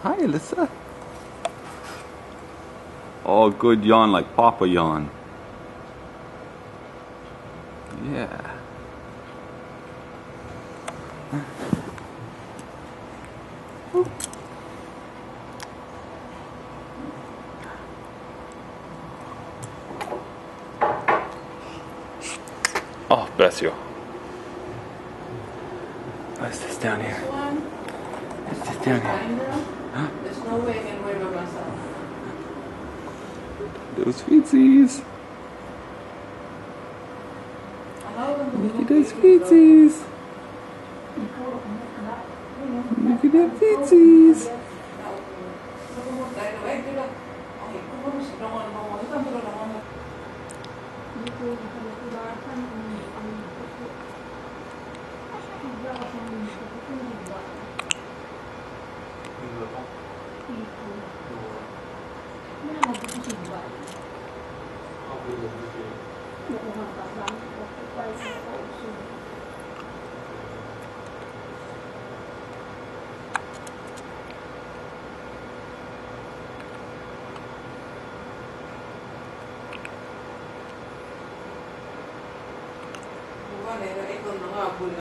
Hi, Alyssa. Oh, good yawn, like Papa yawn. Yeah. Oh, bless you. Let's just down here. Let's just down here. There's no way I can wear by myself. Those feetsies. Look at those feetsies. Look at them feetsies. Bukan ya, ikut nggak boleh.